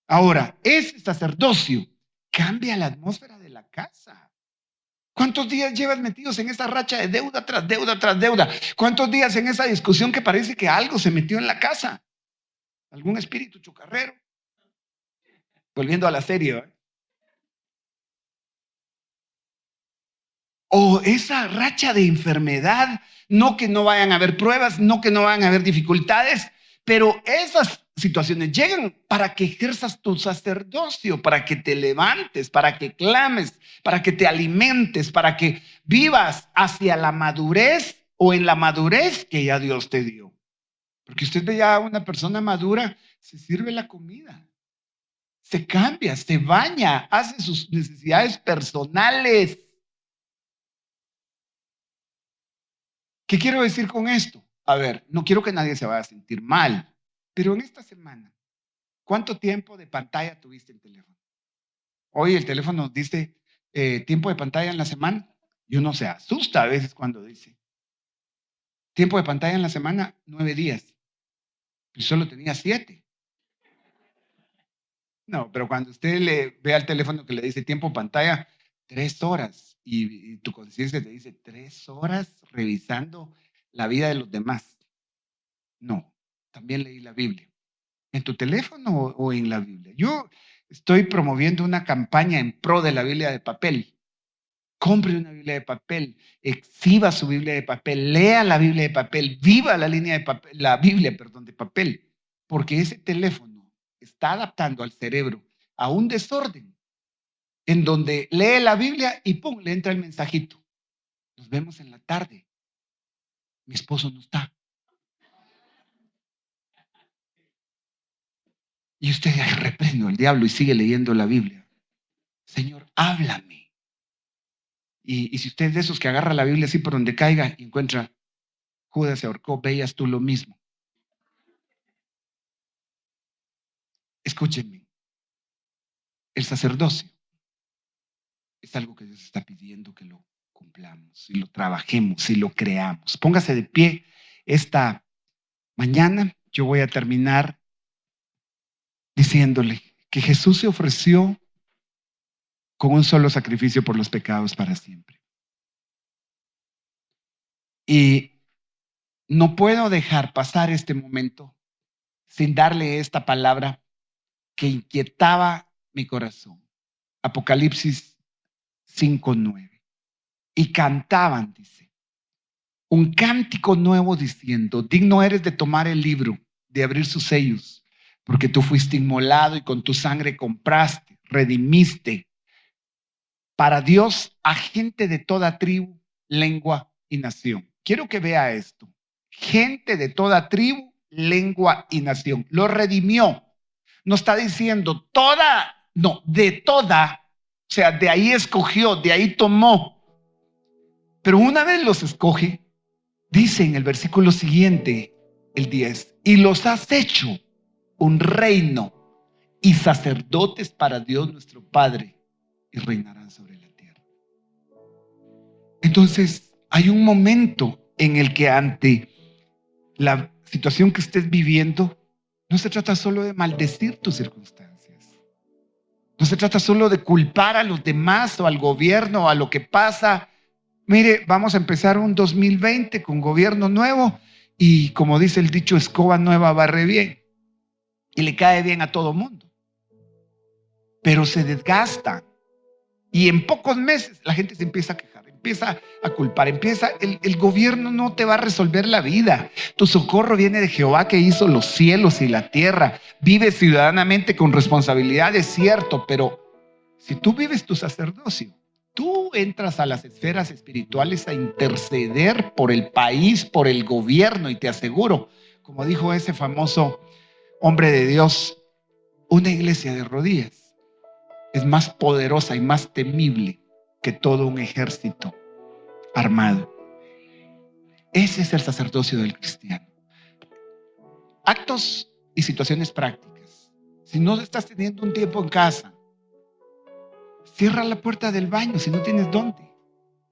Ahora, ese sacerdocio cambia la atmósfera de la casa. ¿Cuántos días llevas metidos en esa racha de deuda tras deuda tras deuda? ¿Cuántos días en esa discusión que parece que algo se metió en la casa? ¿Algún espíritu chocarrero? Volviendo a la serie, ¿eh? o esa racha de enfermedad. No que no vayan a haber pruebas, no que no vayan a haber dificultades, pero esas situaciones llegan para que ejerzas tu sacerdocio, para que te levantes, para que clames, para que te alimentes, para que vivas hacia la madurez o en la madurez que ya Dios te dio. Porque usted ve ya a una persona madura, se sirve la comida, se cambia, se baña, hace sus necesidades personales. ¿Qué quiero decir con esto? A ver, no quiero que nadie se vaya a sentir mal, pero en esta semana, ¿cuánto tiempo de pantalla tuviste en teléfono? Hoy el teléfono dice tiempo de pantalla en la semana. Y uno se asusta a veces cuando dice tiempo de pantalla en la semana, 9 días. Y solo tenía 7. No, pero cuando usted le ve al teléfono que le dice tiempo de pantalla, 3 horas. Y tu conciencia te dice 3 horas revisando la vida de los demás. No, también leí la Biblia. ¿En tu teléfono o en la Biblia? Yo estoy promoviendo una campaña en pro de la Biblia de papel. Compre una Biblia de papel, exhiba su Biblia de papel, lea la Biblia de papel, viva la línea de papel, la Biblia, de papel, porque ese teléfono está adaptando al cerebro a un desorden en donde lee la Biblia y pum, le entra el mensajito. Nos vemos en la tarde. Mi esposo no está. Y usted reprende al diablo y sigue leyendo la Biblia. Señor, háblame. Y si usted es de esos que agarra la Biblia así por donde caiga y encuentra Judas se ahorcó, veías tú lo mismo. Escúchenme. El sacerdocio es algo que Dios está pidiendo que lo cumplamos, y lo trabajemos, y lo creamos. Póngase de pie esta mañana. Yo voy a terminar diciéndole que Jesús se ofreció con un solo sacrificio por los pecados para siempre. Y no puedo dejar pasar este momento sin darle esta palabra que inquietaba mi corazón. Apocalipsis 5:9. Y cantaban, dice, un cántico nuevo diciendo, digno eres de tomar el libro, de abrir sus sellos, porque tú fuiste inmolado y con tu sangre compraste, redimiste para Dios a gente de toda tribu, lengua y nación. Quiero que vea esto. Gente de toda tribu, lengua y nación. Lo redimió. No está diciendo toda, no, de toda. O sea, de ahí escogió, de ahí tomó. Pero una vez los escoge, dice en el versículo siguiente, el 10, y los has hecho un reino y sacerdotes para Dios nuestro Padre, y reinarán sobre la tierra. Entonces, hay un momento en el que ante la situación que estés viviendo, no se trata solo de maldecir tus circunstancias. No se trata solo de culpar a los demás o al gobierno o a lo que pasa. Mire, vamos a empezar un 2020 con gobierno nuevo y, como dice el dicho, escoba nueva barre bien. Y le cae bien a todo mundo. Pero se desgasta. Y en pocos meses la gente se empieza a quejar, empieza a culpar, el gobierno no te va a resolver la vida. Tu socorro viene de Jehová que hizo los cielos y la tierra. Vive ciudadanamente con responsabilidad, es cierto, pero si tú vives tu sacerdocio, tú entras a las esferas espirituales a interceder por el país, por el gobierno, y te aseguro, como dijo ese famoso hombre de Dios, una iglesia de rodillas es más poderosa y más temible que todo un ejército armado. Ese es el sacerdocio del cristiano. Actos y situaciones prácticas. Si no estás teniendo un tiempo en casa, cierra la puerta del baño si no tienes dónde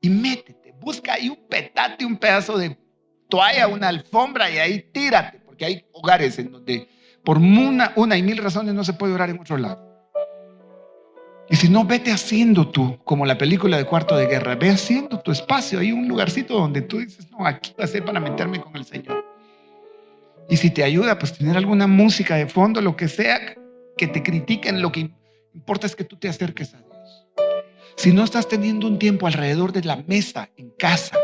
y métete. Busca ahí un petate, un pedazo de toalla, una alfombra y ahí tírate, porque hay hogares en donde por una y mil razones no se puede orar en otro lado. Y si no, vete haciendo tú, como la película de Cuarto de Guerra, ve haciendo tu espacio, hay un lugarcito donde tú dices, no, aquí va a ser para meterme con el Señor. Y si te ayuda, pues tener alguna música de fondo, lo que sea, que te critiquen, lo que importa es que tú te acerques a Dios. Si no estás teniendo un tiempo alrededor de la mesa en casa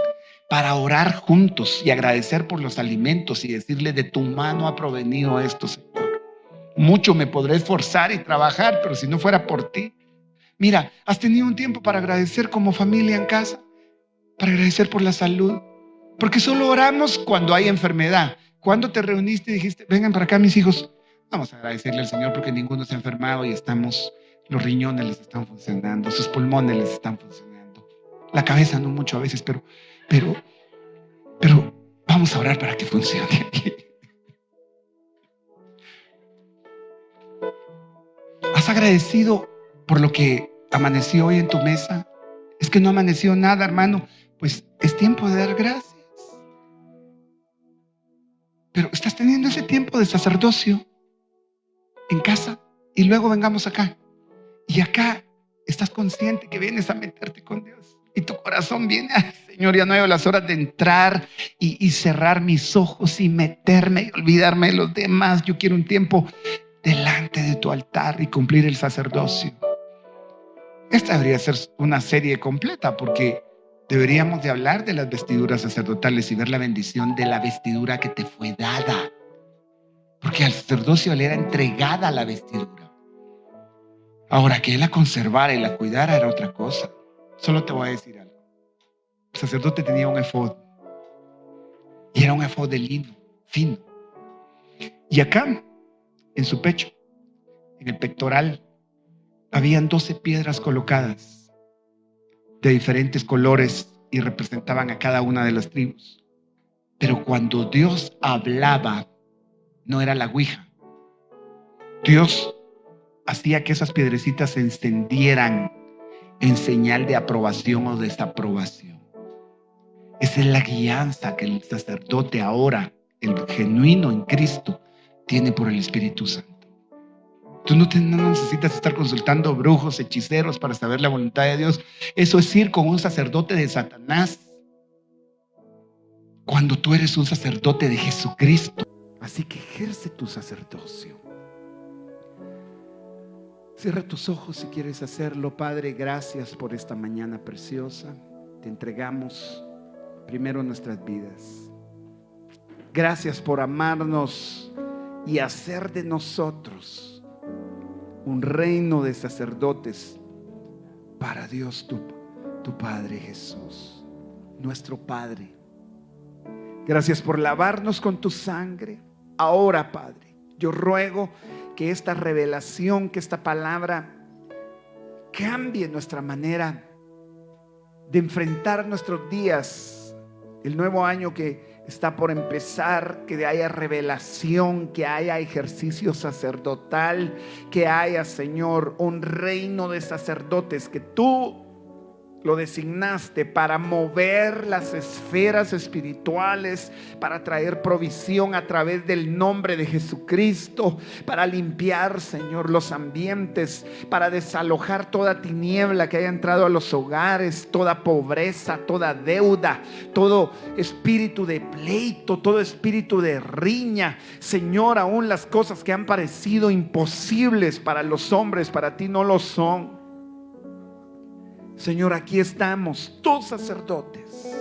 para orar juntos y agradecer por los alimentos y decirle: de tu mano ha provenido esto, Señor. Mucho me podré esforzar y trabajar, pero si no fuera por ti. Mira, has tenido un tiempo para agradecer como familia en casa, para agradecer por la salud, porque solo oramos cuando hay enfermedad. Cuando te reuniste y dijiste: vengan para acá mis hijos, vamos a agradecerle al Señor porque ninguno se ha enfermado y los riñones les están funcionando, sus pulmones les están funcionando, la cabeza no mucho a veces, pero vamos a orar para que funcione. ¿Has agradecido por lo que amaneció hoy en tu mesa? Es que no amaneció nada, hermano. Pues es tiempo de dar gracias. Pero estás teniendo ese tiempo de sacerdocio en casa y luego vengamos acá. Y acá estás consciente que vienes a meterte con Dios. Y tu corazón viene: ay, Señor, ya no hay las horas de entrar y cerrar mis ojos y meterme y olvidarme de los demás. Yo quiero un tiempo delante de tu altar y cumplir el sacerdocio. Esta debería ser una serie completa, porque deberíamos de hablar de las vestiduras sacerdotales y ver la bendición de la vestidura que te fue dada. Porque al sacerdocio le era entregada la vestidura. Ahora, que él la conservara y la cuidara era otra cosa. Solo te voy a decir algo. El sacerdote tenía un efod. Y era un efod de lino, fino. Y acá, en su pecho, en el pectoral, habían 12 piedras colocadas de diferentes colores y representaban a cada una de las tribus. Pero cuando Dios hablaba, no era la ouija. Dios hacía que esas piedrecitas se encendieran en señal de aprobación o desaprobación. Esa es la guianza que el sacerdote ahora, el genuino en Cristo, tiene por el Espíritu Santo. Tú no necesitas estar consultando brujos, hechiceros para saber la voluntad de Dios. Eso es ir con un sacerdote de Satanás, cuando tú eres un sacerdote de Jesucristo. Así que ejerce tu sacerdocio. Cierra tus ojos si quieres hacerlo. Padre, gracias por esta mañana preciosa. Te entregamos primero nuestras vidas. Gracias por amarnos y hacer de nosotros un reino de sacerdotes para Dios, tu Padre Jesús, nuestro Padre. Gracias por lavarnos con tu sangre. Ahora, Padre, yo ruego que esta revelación, que esta palabra cambie nuestra manera de enfrentar nuestros días, el nuevo año que está por empezar, que haya revelación, que haya ejercicio sacerdotal, que haya, Señor, un reino de sacerdotes que tú lo designaste para mover las esferas espirituales, para traer provisión a través del nombre de Jesucristo, para limpiar, Señor, los ambientes, para desalojar toda tiniebla que haya entrado a los hogares, toda pobreza, toda deuda, todo espíritu de pleito, todo espíritu de riña. Señor, aún las cosas que han parecido imposibles para los hombres, para ti no lo son. Señor, aquí estamos, todos sacerdotes,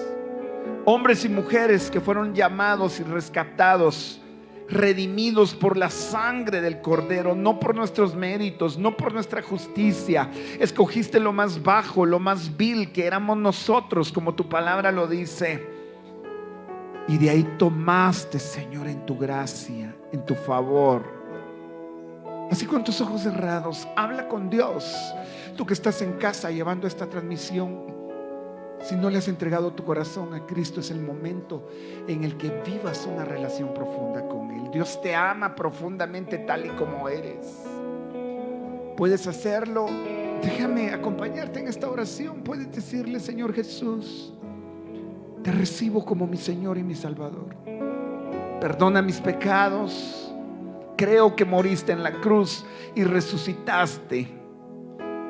hombres y mujeres que fueron llamados y rescatados, redimidos por la sangre del Cordero, no por nuestros méritos, no por nuestra justicia. Escogiste lo más bajo, lo más vil, que éramos nosotros, como tu palabra lo dice, y de ahí tomaste, Señor, en tu gracia, en tu favor. Así, con tus ojos cerrados, habla con Dios. Tú que estás en casa llevando esta transmisión, si no le has entregado tu corazón a Cristo, es el momento en el que vivas una relación profunda con Él. Dios te ama profundamente tal y como eres. Puedes hacerlo. Déjame acompañarte en esta oración. Puedes decirle: Señor Jesús, te recibo como mi Señor y mi Salvador. Perdona mis pecados. Creo que moriste en la cruz y resucitaste,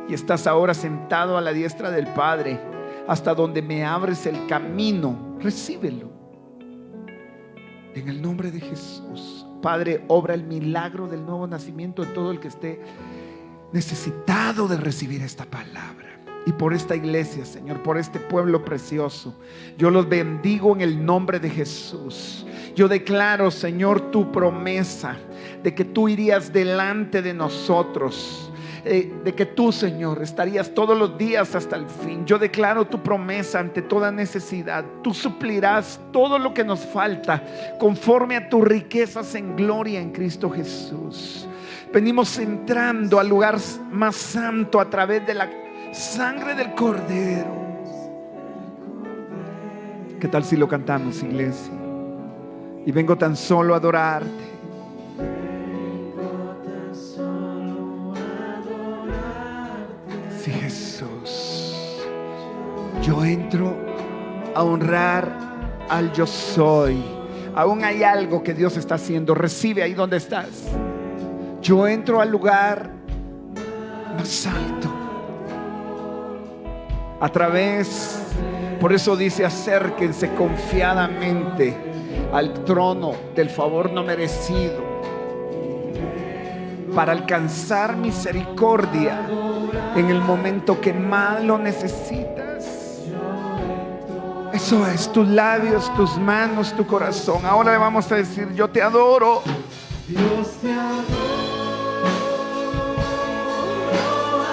y estás ahora sentado a la diestra del Padre, hasta donde me abres el camino. Recíbelo en el nombre de Jesús. Padre, obra el milagro del nuevo nacimiento en todo el que esté necesitado de recibir esta palabra. y por esta iglesia, Señor, por este pueblo precioso. Yo los bendigo en el nombre de Jesús. Yo declaro, Señor, tu promesa de que tú irías delante de nosotros, de que tú, Señor, estarías todos los días hasta el fin. Yo declaro tu promesa ante toda necesidad. Tú suplirás todo lo que nos falta conforme a tus riquezas en gloria en Cristo Jesús. Venimos entrando al lugar más santo a través de la sangre del Cordero. ¿Qué tal si lo cantamos, iglesia? Y vengo tan solo a adorarte. Sí, Jesús. Yo entro a honrar al yo soy. Aún hay algo que Dios está haciendo. Recibe ahí donde estás. Yo entro al lugar más alto. A través, por eso dice, acérquense confiadamente al trono del favor no merecido, para alcanzar misericordia en el momento que más lo necesitas. Eso es, tus labios, tus manos, tu corazón. Ahora le vamos a decir: yo te adoro. Dios te adoro.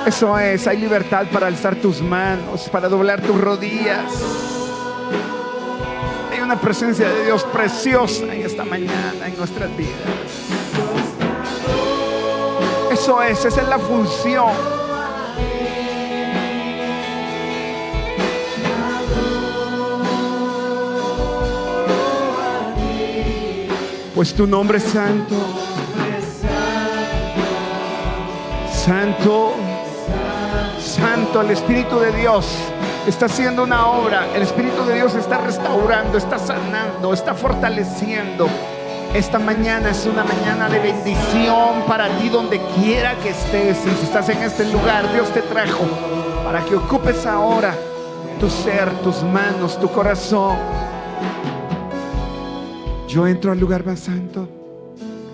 Eso es, hay libertad para alzar tus manos, para doblar tus rodillas. Hay una presencia de Dios preciosa en esta mañana en nuestras vidas. Eso es, esa es la función. Pues tu nombre es santo. Santo. Santo, el Espíritu de Dios está haciendo una obra. El Espíritu de Dios está restaurando, está sanando, está fortaleciendo. Esta mañana es una mañana de bendición para ti donde quiera que estés. Y si estás en este lugar, Dios te trajo para que ocupes ahora tu ser, tus manos, tu corazón. Yo entro al lugar más santo.